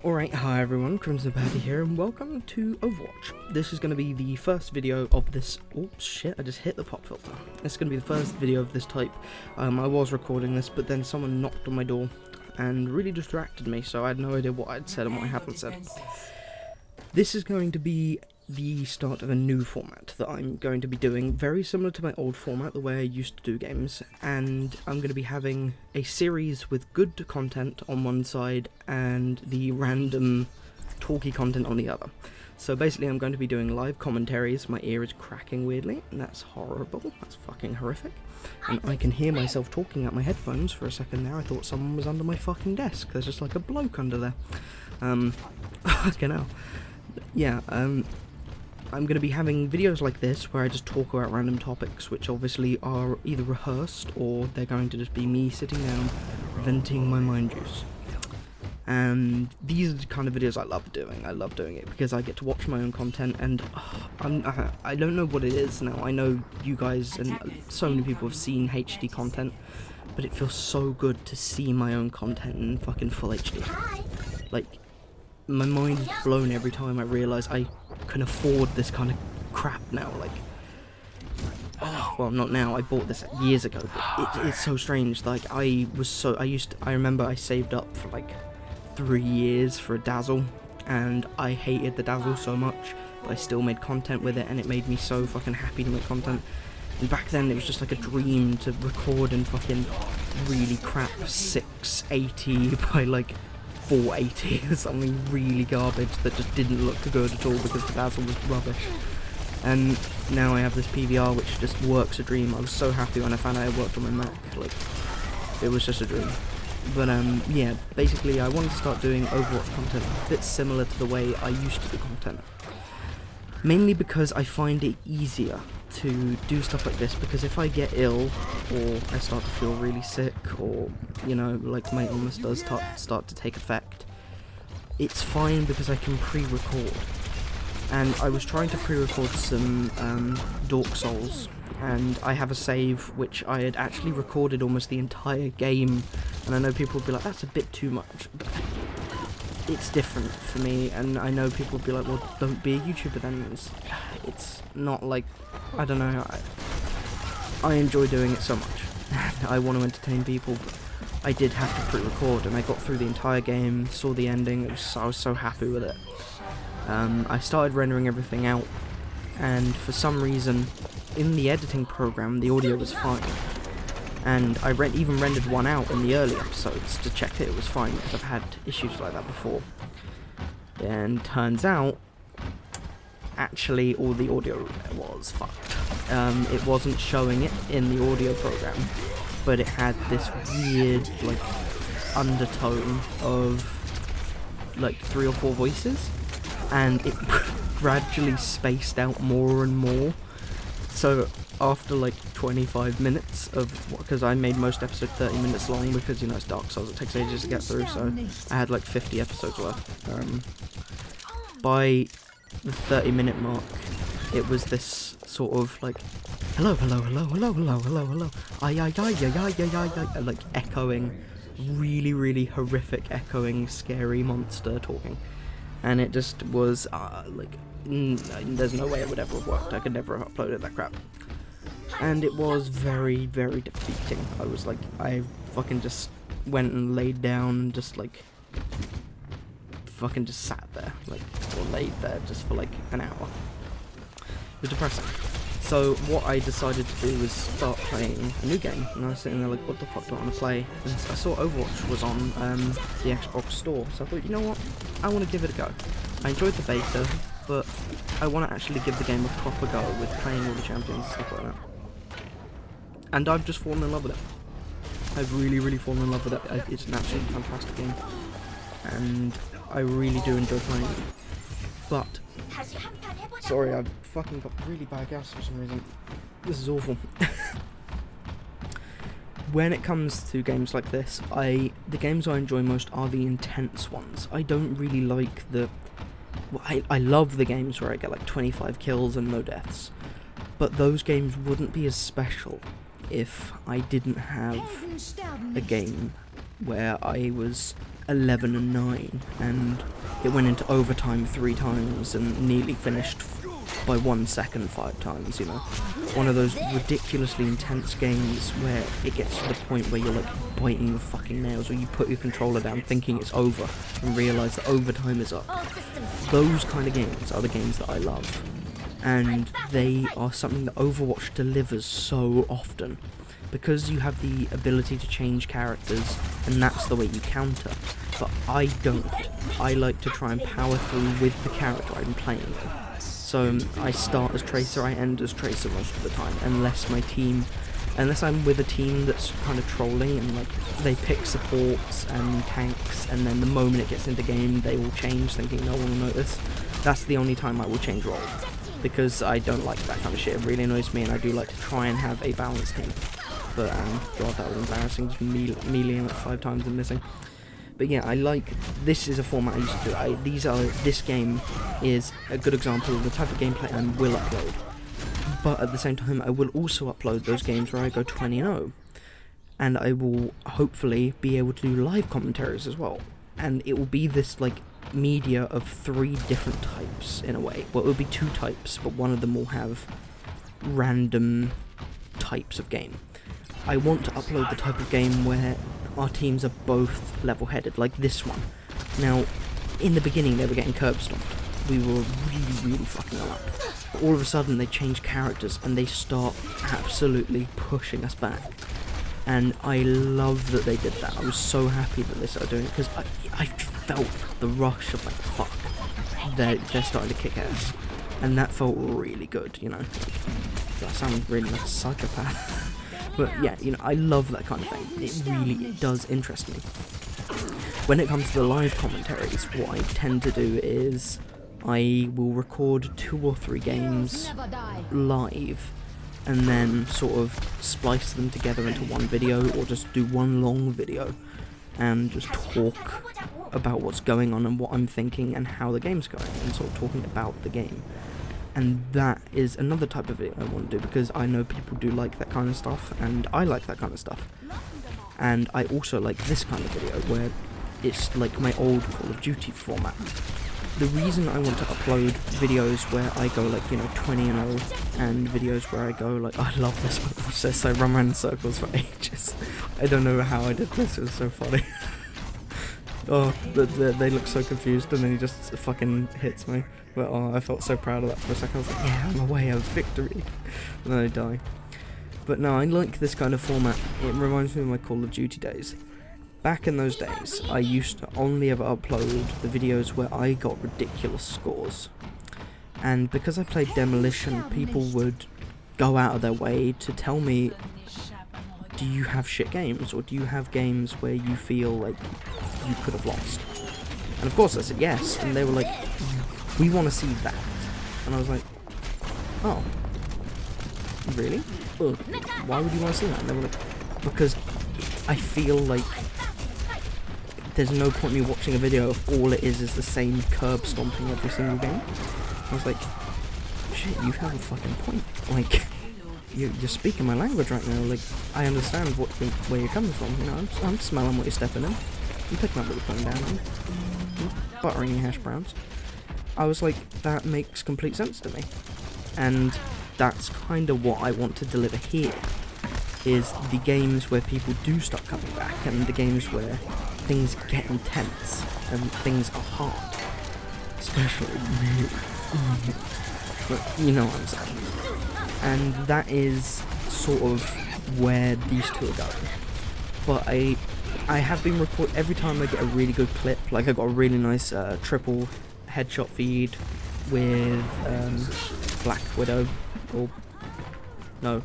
Alright, hi everyone, Crimson Patty here, and welcome to Overwatch. This is going to be the first video of this... Oops, shit, I just hit the pop filter. It's going to be the first video of this type. I was recording this, but then someone knocked on my door and really distracted me, so I had no idea what I'd said and what I hadn't said. This is going to be the start of a new format that I'm going to be doing, very similar to my old format, the way I used to do games, and I'm going to be having a series with good content on one side and the random talky content on the other. So basically I'm going to be doing live commentaries. My ear is cracking weirdly, and that's horrible, that's fucking horrific, and I can hear myself talking out my headphones for a second there. I thought someone was under my fucking desk, there's just like a bloke under there. Fucking hell. Yeah, I'm going to be having videos like this where I just talk about random topics which obviously are either rehearsed or they're going to just be me sitting down venting my mind juice. And these are the kind of videos I love doing. I love doing it because I get to watch my own content, and I don't know what it is now. I know you guys and so many people have seen HD content, but it feels so good to see my own content in fucking full HD. Like, my mind is blown every time I realise I can afford this kind of crap now. Like, oh, well, not now, I bought this years ago, but it's so strange. Like, I remember I saved up for like 3 years for a dazzle, and I hated the dazzle so much, but I still made content with it, and it made me so fucking happy to make content. And back then it was just like a dream to record in fucking really crap 680 by like 480 or something really garbage that just didn't look good at all because the dazzle was rubbish. And now I have this PVR which just works a dream. I was so happy when I found out it worked on my Mac. Like, it was just a dream. But yeah, basically I wanted to start doing Overwatch content a bit similar to the way I used to do content. Mainly because I find it easier to do stuff like this, because if I get ill or I start to feel really sick, or, you know, like my illness does start to take effect, it's fine because I can pre-record. And I was trying to pre-record some Dark Souls, and I have a save which I had actually recorded almost the entire game, and I know people would be like, that's a bit too much, but it's different for me, and I know people would be like, well, don't be a YouTuber then. It's not like, I don't know, I enjoy doing it so much. I want to entertain people, but I did have to pre-record, and I got through the entire game, saw the ending, I was so happy with it. I started rendering everything out, and for some reason, in the editing program, the audio was fine. And I even rendered one out in the early episodes to check that it was fine, because I've had issues like that before. And turns out, actually all the audio was fucked. It wasn't showing it in the audio program, but it had this weird, like, undertone of, like, 3 or 4 voices, and it gradually spaced out more and more. So after like 25 minutes of, because I made most episodes 30 minutes long, because, you know, it's Dark Souls, it takes ages to get through, so I had like 50 episodes worth. By the 30-minute mark, it was this sort of like, hello, hello, hello, hello, hello, hello, hello, like echoing, really, really horrific echoing, scary monster talking. And it just was, like, there's no way it would ever have worked. I could never have uploaded that crap. And it was very, very defeating. I was like, I fucking just went and laid down, just like, fucking just sat there, like, or laid there just for like an hour. It was depressing. So what I decided to do was start playing a new game, and I was sitting there like, what the fuck do I want to play? And I saw Overwatch was on the Xbox store, so I thought, you know what, I want to give it a go. I enjoyed the beta, but I want to actually give the game a proper go with playing all the champions and stuff like that. And I've just fallen in love with it. I've really, really fallen in love with it. It's an absolutely fantastic game, and I really do enjoy playing it. But sorry, I've fucking got really bad gas for some reason. This is awful. When it comes to games like this, the games I enjoy most are the intense ones. I don't really like the... Well, I love the games where I get like 25 kills and no deaths. But those games wouldn't be as special if I didn't have a game where I was 11-9 and it went into overtime 3 times and nearly finished by 1 second 5 times, you know. One of those ridiculously intense games where it gets to the point where you're like biting your fucking nails, or you put your controller down thinking it's over and realise that overtime is up. Those kind of games are the games that I love, and they are something that Overwatch delivers so often, because you have the ability to change characters and that's the way you counter. But I don't. I like to try and power through with the character I'm playing. So I start as Tracer, I end as Tracer most of the time, unless I'm with a team that's kind of trolling and like they pick supports and tanks, and then the moment it gets into game they will change thinking no one will notice. That's the only time I will change role, because I don't like that kind of shit. It really annoys me, and I do like to try and have a balanced team. But god, that was embarrassing, just meleeing like 5 times and missing. But yeah, this is a format I used to do. This game is a good example of the type of gameplay I will upload. But at the same time, I will also upload those games where I go 20-0. And I will hopefully be able to do live commentaries as well. And it will be this like media of 3 different types in a way. Well, it will be 2 types, but one of them will have random types of game. I want to upload the type of game where our teams are both level-headed, like this one. Now, in the beginning they were getting curb stomped. We were really fucking them up. But all of a sudden they change characters and they start absolutely pushing us back. And I love that they did that. I was so happy that they started doing it, because I felt the rush of like, fuck, they're starting to kick ass. And that felt really good, you know. That sounds really like a psychopath. But yeah, you know, I love that kind of thing. It really does interest me. When it comes to the live commentaries, what I tend to do is I will record 2 or 3 games live and then sort of splice them together into one video, or just do one long video and just talk about what's going on and what I'm thinking and how the game's going, and sort of talking about the game. And that is another type of video I want to do, because I know people do like that kind of stuff, and I like that kind of stuff. And I also like this kind of video, where it's like my old Call of Duty format. The reason I want to upload videos where I go like, you know, 20-0, and videos where I go like, I love this one, watch this, I run around in circles for ages. I don't know how I did this, it was so funny. Oh, they look so confused, and then he just fucking hits me. But oh, I felt so proud of that for a second. I was like, yeah, I'm away of victory. And then I die. But no, I like this kind of format. It reminds me of my Call of Duty days. Back in those days, I used to only ever upload the videos where I got ridiculous scores. And because I played Demolition, people would go out of their way to tell me, do you have shit games, or do you have games where you feel like you could have lost? And of course I said yes, and they were like, we want to see that. And I was like, oh, really? Well, why would you want to see that? And they were like, because I feel like there's no point in me watching a video if all it is the same curb stomping every single game. I was like, shit, you have a fucking point. Like, you're speaking my language right now. Like, I understand where you're coming from. You know, I'm smelling what you're stepping in. I'm picking up what you're putting down. I'm buttering your hash browns. I was like, that makes complete sense to me. And that's kind of what I want to deliver here, is the games where people do start coming back, and the games where things get intense and things are hard. Especially me. But you know what I'm saying. And that is sort of where these two are going. But I have been every time I get a really good clip, like I got a really nice triple headshot feed with Black Widow, or no,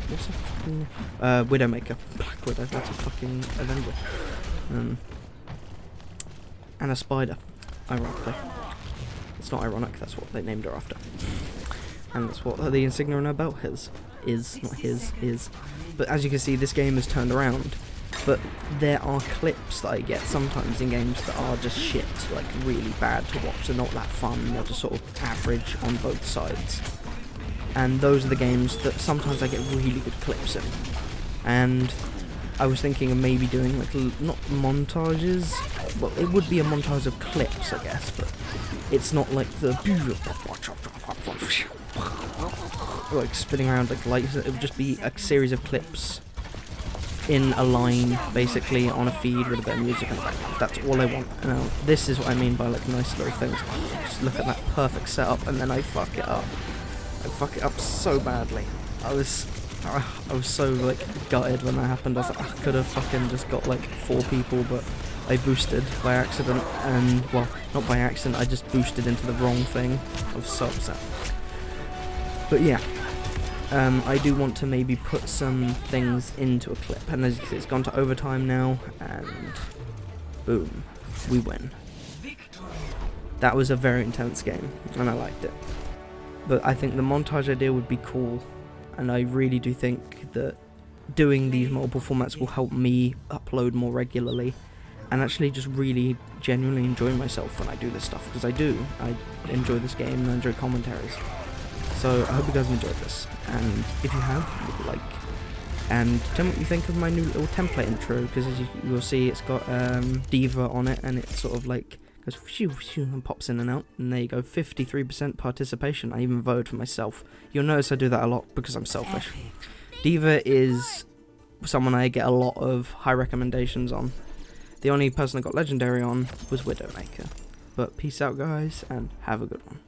what's a fucking Widowmaker. Black Widow, that's a fucking Avenger. And a spider, ironically. It's not ironic, that's what they named her after. And that's what the insignia on her belt is, not his. But as you can see, this game has turned around. But there are clips that I get sometimes in games that are just shit, like really bad to watch. They're not that fun, they're just sort of average on both sides. And those are the games that sometimes I get really good clips in. And I was thinking of maybe doing like not montages, well it would be a montage of clips I guess, but it's not like the like spinning around like lights. It would just be a series of clips in a line basically on a feed with a bit of music in the background. That's all I want. Now this is what I mean by like nice little things. Just look at that perfect setup and then I fuck it up. I fuck it up so badly. I was so like gutted when that happened. I was like, I could have fucking just got like 4 people, but I boosted by accident, and well, not by accident, I just boosted into the wrong thing. I was so upset. But yeah, I do want to maybe put some things into a clip, and as you can see, it's gone to overtime now, and boom, we win. That was a very intense game, and I liked it. But I think the montage idea would be cool. And I really do think that doing these multiple formats will help me upload more regularly and actually just really genuinely enjoy myself when I do this stuff, because I do. I enjoy this game and I enjoy commentaries. So I hope you guys enjoyed this, and if you have, like, and tell me what you think of my new little template intro, because as you'll see it's got D.va on it, and it sort of like goes phew, phew, and pops in and out, and there you go, 53% participation. I even voted for myself. You'll notice I do that a lot because I'm selfish. D.va is someone I get a lot of high recommendations on. The only person I got legendary on was Widowmaker. But peace out guys, and have a good one.